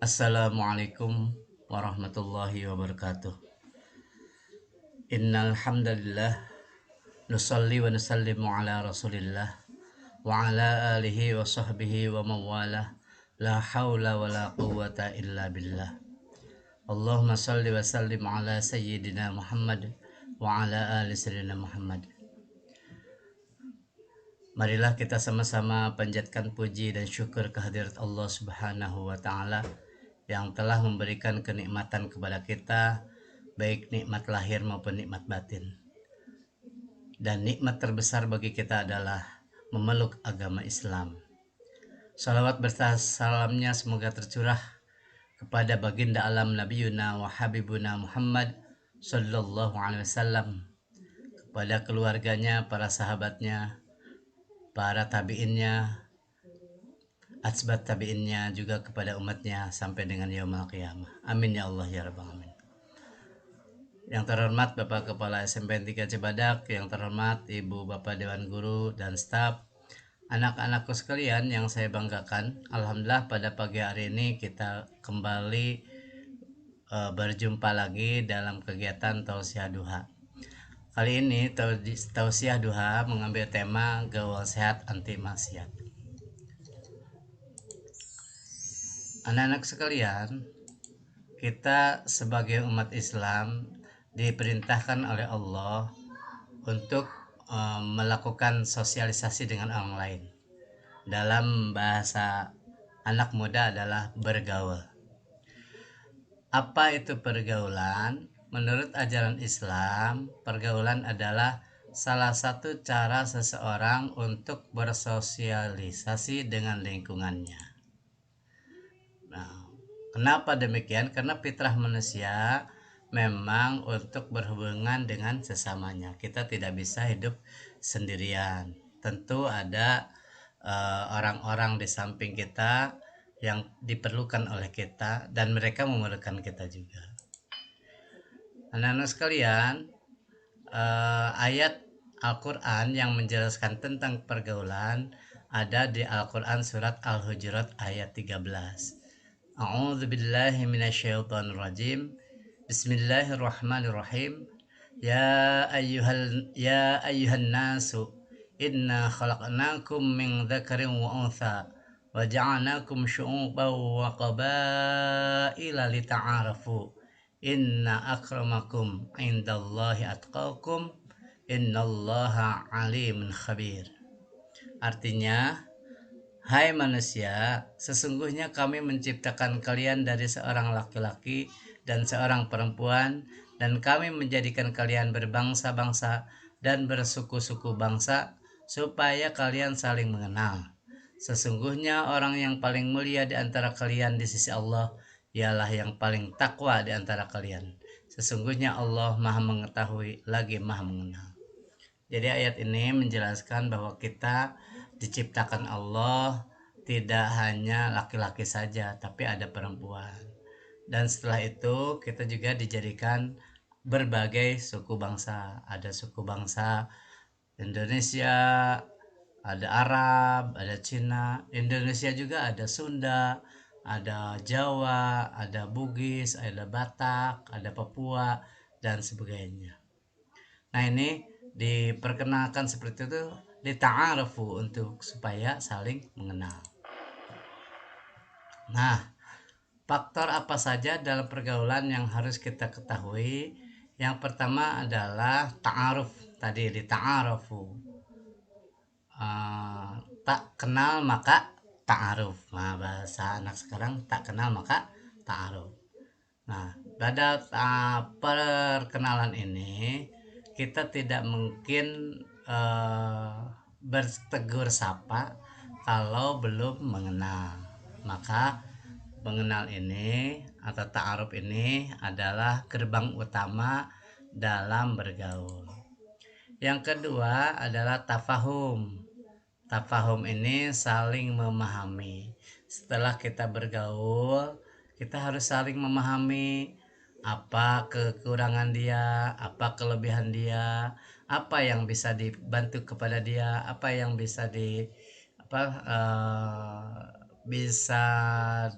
Assalamualaikum warahmatullahi wabarakatuh. Innal hamdalillah nusalli wa nusallimu ala Rasulillah wa ala alihi wa sahbihi wa mawalah. La haula wa la quwwata illa billah. Allahumma salli wa sallim ala sayyidina Muhammad wa ala ali sayyidina Muhammad. Marilah kita sama-sama panjatkan puji dan syukur kehadirat Allah Subhanahu wa taala yang telah memberikan kenikmatan kepada kita, baik nikmat lahir maupun nikmat batin. Dan nikmat terbesar bagi kita adalah memeluk agama Islam. Salawat berserta salamnya semoga tercurah kepada baginda alam Nabiyuna wa Habibuna Muhammad Sallallahu Alaihi Wasallam, kepada keluarganya, para sahabatnya, para tabiinnya, atbat tabiinnya, juga kepada umatnya sampai dengan yaumul qiyamah. Amin ya Allah ya rabbal alamin. Yang terhormat Bapak Kepala SMP 3 Cibadak, yang terhormat Ibu Bapak Dewan Guru dan staf, anak-anakku sekalian yang saya banggakan, alhamdulillah pada pagi hari ini kita kembali berjumpa lagi dalam kegiatan Tausiah Duha. Kali ini Tausiah Duha mengambil tema gaul sehat anti maksiat. Anak-anak sekalian, kita sebagai umat Islam diperintahkan oleh Allah untuk melakukan sosialisasi dengan orang lain. Dalam bahasa anak muda adalah bergaul. Apa itu pergaulan? Menurut ajaran Islam, pergaulan adalah salah satu cara seseorang untuk bersosialisasi dengan lingkungannya. Nah, kenapa demikian? Karena fitrah manusia memang untuk berhubungan dengan sesamanya. Kita tidak bisa hidup sendirian. Tentu ada orang-orang di samping kita yang diperlukan oleh kita, dan mereka memerlukan kita juga. Anak-anak sekalian, ayat Al-Quran yang menjelaskan tentang pergaulan ada di Al-Quran surat Al-Hujurat ayat 13. A'udzu billahi minasyaitonir rajim. Bismillahirrahmanirrahim. Ya ayyuhan nasu inna khalaqnakum min dzakarin wa untha wa ja'alnakum syu'uban wa qabaila lita'arafu. Inna akramakum indallahi atqakum innallaha alimun khabir. Artinya, hai manusia, sesungguhnya kami menciptakan kalian dari seorang laki-laki dan seorang perempuan, dan kami menjadikan kalian berbangsa-bangsa dan bersuku-suku bangsa supaya kalian saling mengenal. Sesungguhnya orang yang paling mulia di antara kalian di sisi Allah ialah yang paling takwa di antara kalian. Sesungguhnya Allah Maha mengetahui lagi Maha mengenal. Jadi ayat ini menjelaskan bahwa kita diciptakan Allah tidak hanya laki-laki saja, tapi ada perempuan. Dan setelah itu kita juga dijadikan berbagai suku bangsa. Ada suku bangsa Indonesia, ada Arab, ada Cina. Indonesia juga ada Sunda, ada Jawa, ada Bugis, ada Batak, ada Papua, dan sebagainya. Nah, ini diperkenalkan seperti itu, dita'arafu, untuk supaya saling mengenal. Nah, faktor apa saja dalam pergaulan yang harus kita ketahui? Yang pertama adalah ta'aruf. Tadi dita'arafu, tak kenal maka ta'aruf. Nah, bahasa anak sekarang tak kenal maka ta'aruf. Nah, pada perkenalan ini kita tidak mungkin bertegur sapa kalau belum mengenal. Maka mengenal ini atau ta'aruf ini adalah gerbang utama dalam bergaul. Yang kedua adalah tafahum. Tafahum ini saling memahami. Setelah kita bergaul, kita harus saling memahami apa kekurangan dia, apa kelebihan dia, apa yang bisa dibantu kepada dia, apa yang bisa bisa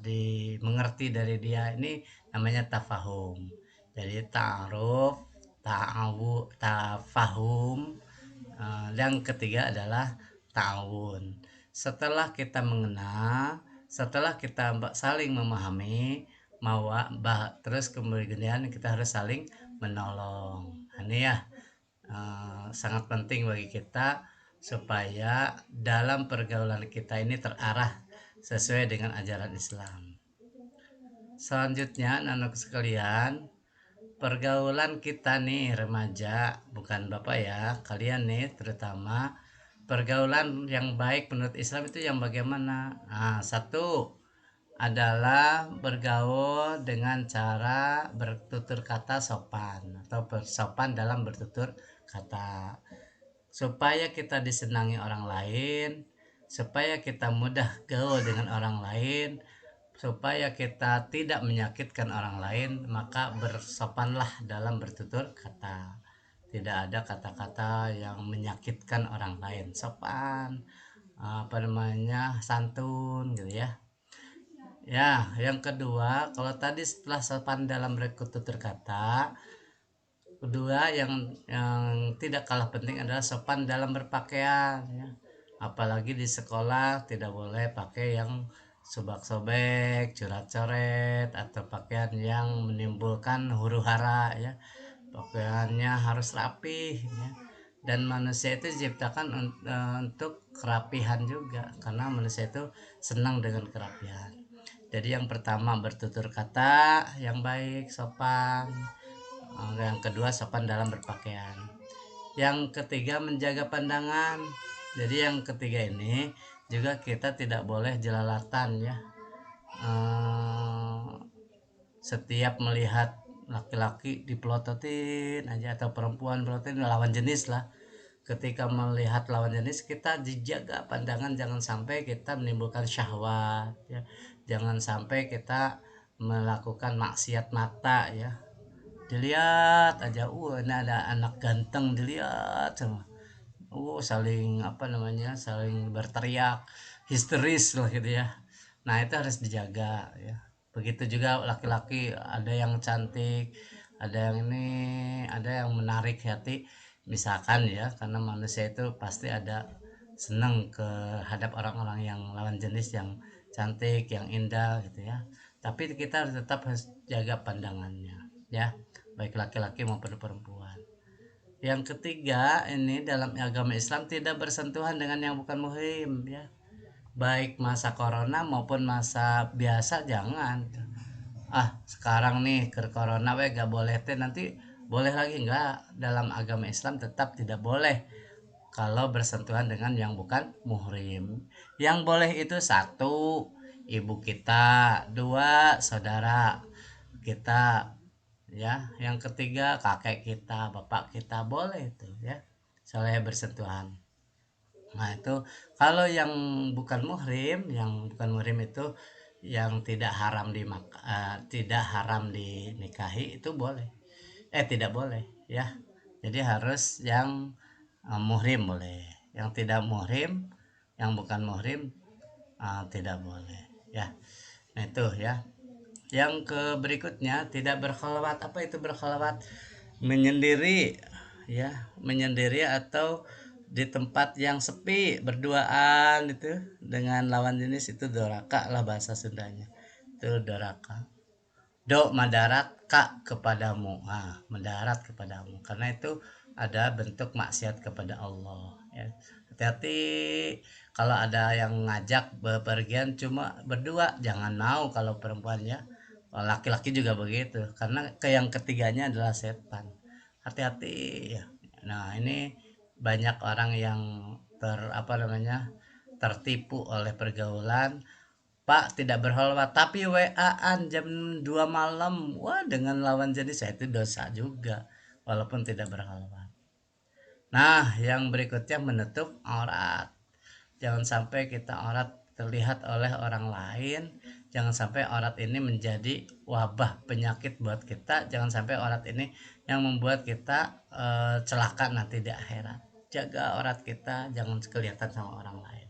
dimengerti dari dia, ini namanya tafahum. Jadi ta'aruf, tafahum. Yang ketiga adalah ta'awun. Setelah kita mengenal, setelah kita saling memahami, terus kemudian kita harus saling menolong. Ini ya sangat penting bagi kita supaya dalam pergaulan kita ini terarah sesuai dengan ajaran Islam. Selanjutnya, anak sekalian, pergaulan kita nih remaja, bukan bapak ya, kalian nih terutama, pergaulan yang baik menurut Islam itu yang bagaimana? Satu adalah bergaul dengan cara bertutur kata sopan atau bersopan dalam bertutur kata, supaya kita disenangi orang lain, supaya kita mudah gaul dengan orang lain, supaya kita tidak menyakitkan orang lain. Maka bersopanlah dalam bertutur kata, tidak ada kata-kata yang menyakitkan orang lain, sopan, santun gitu ya. Ya, yang kedua, kalau tadi setelah sopan dalam bertutur kata, kedua yang tidak kalah penting adalah sopan dalam berpakaian ya. Apalagi di sekolah tidak boleh pakai yang sobek-sobek, coret-coret, atau pakaian yang menimbulkan huru-hara ya. Pakaiannya harus rapih ya. Dan manusia itu diciptakan untuk kerapihan juga, karena manusia itu senang dengan kerapihan. Jadi yang pertama bertutur kata yang baik, sopan. Yang kedua sopan dalam berpakaian. Yang ketiga menjaga pandangan. Jadi yang ketiga ini juga kita tidak boleh jelalatan ya. Setiap melihat laki-laki dipelototin aja, atau perempuan pelototin lawan jenis lah. Ketika melihat lawan jenis kita dijaga pandangan, jangan sampai kita menimbulkan syahwat ya. Jangan sampai kita melakukan maksiat mata ya. Dilihat aja, ini ada anak ganteng, dilihat sama, saling saling berteriak histeris lah gitu ya. Nah itu harus dijaga ya. Begitu juga laki-laki, ada yang cantik, ada yang ini, ada yang menarik hati misalkan ya, karena manusia itu pasti ada senang kehadap orang-orang yang lawan jenis yang cantik, yang indah gitu ya. Tapi kita tetap harus jaga pandangannya ya, baik laki-laki maupun perempuan. Yang ketiga, ini dalam agama Islam tidak bersentuhan dengan yang bukan muhrim ya. Baik masa corona maupun masa biasa jangan. Sekarang nih ke corona gak boleh teh, nanti boleh lagi enggak. Dalam agama Islam tetap tidak boleh kalau bersentuhan dengan yang bukan muhrim. Yang boleh itu satu, ibu kita, dua, saudara kita ya, yang ketiga kakek kita, bapak kita, boleh itu ya, soalnya bersentuhan. Nah itu kalau yang bukan muhrim, itu yang tidak haram dinikahi itu boleh, tidak boleh ya. Jadi harus yang muhrim boleh, yang tidak muhrim, yang bukan muhrim tidak boleh ya. Nah itu ya. Yang ke berikutnya, tidak berkhalwat. Apa itu berkhalwat? Menyendiri ya, menyendiri atau di tempat yang sepi berduaan itu dengan lawan jenis, itu doraka lah bahasa Sundanya. Itu doraka. Do madarat ka kepadamu, mendarat kepadamu, karena itu ada bentuk maksiat kepada Allah ya. Hati-hati kalau ada yang ngajak bepergian cuma berdua, jangan mau. Kalau perempuannya, laki-laki juga begitu, karena yang ketiganya adalah setan. Hati-hati ya. Nah ini banyak orang yang tertipu oleh pergaulan. Pak tidak berholwat tapi WA-an jam 2 malam, dengan lawan jenis, itu dosa juga walaupun tidak berholwat. Nah yang berikutnya menutup aurat. Jangan sampai kita aurat terlihat oleh orang lain. Jangan sampai aurat ini menjadi wabah penyakit buat kita. Jangan sampai aurat ini yang membuat kita celaka nanti di akhirat. Jaga aurat kita, jangan kelihatan sama orang lain.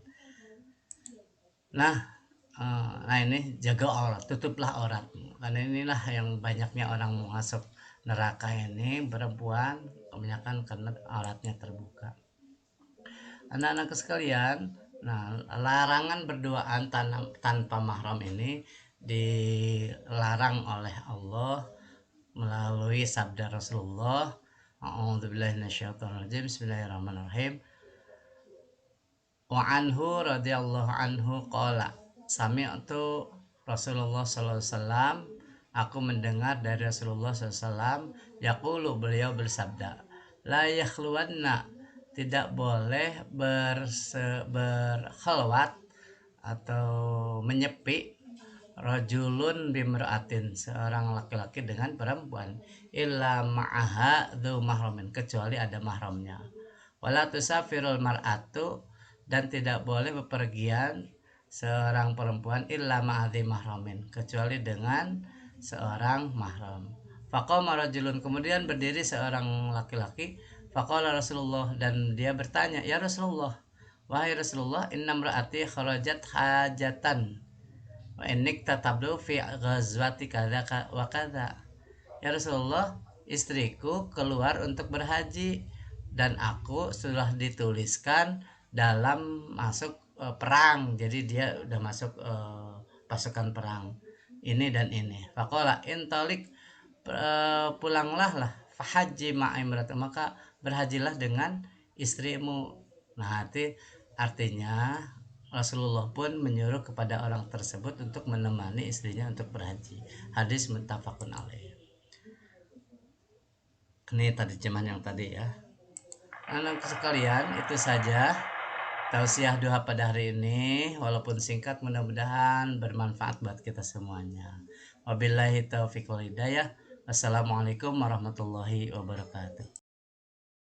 Nah Nah ini jaga aurat, tutuplah auratmu. Karena inilah yang banyaknya orang masuk neraka ini perempuan kebanyakan karena auratnya terbuka. Anak-anak sekalian, nah larangan berduaan tanpa mahram ini dilarang oleh Allah melalui sabda Rasulullah. A'udzubillahi minasyaitonirrajim. Bismillahirrahmanirrahim. Wa anhu radhiyallahu anhu qala sami'tu Rasulullah sallallahu alaihi wasallam, aku mendengar dari Rasulullah sallallahu alaihi wasallam, yaqulu, beliau bersabda, la yakhluwanna, tidak boleh berkhalwat atau menyepi rajulun bimra'atin, seorang laki-laki dengan perempuan, illa ma'aha dzu mahramin, kecuali ada mahramnya. Wala tusafirul mar'atu, dan tidak boleh bepergian seorang perempuan illa ma'adhi mahramin, kecuali dengan seorang mahram. Faqama rajulun, kemudian berdiri seorang laki-laki, faqala Rasulullah, dan dia bertanya, ya Rasulullah, wahai Rasulullah, inna mra'ati kharajat hajatan wa innik tatablu fi ghazwati kadza wa kadza. Ya Rasulullah, istriku keluar untuk berhaji dan aku sudah dituliskan dalam masuk perang. Jadi dia udah masuk pasukan perang ini dan ini. Faqala intalik, pulanglah lah, fahaji ma'imrat, maka berhajilah dengan istrimu. Nah, artinya Rasulullah pun menyuruh kepada orang tersebut untuk menemani istrinya untuk berhaji. Hadis muttafaqun alaih. Ini terjemahan yang tadi ya. Anak sekalian, itu saja tausiah doa pada hari ini. Walaupun singkat, mudah-mudahan bermanfaat buat kita semuanya. Wabillahi taufiq wal hidayah. Wassalamualaikum warahmatullahi wabarakatuh.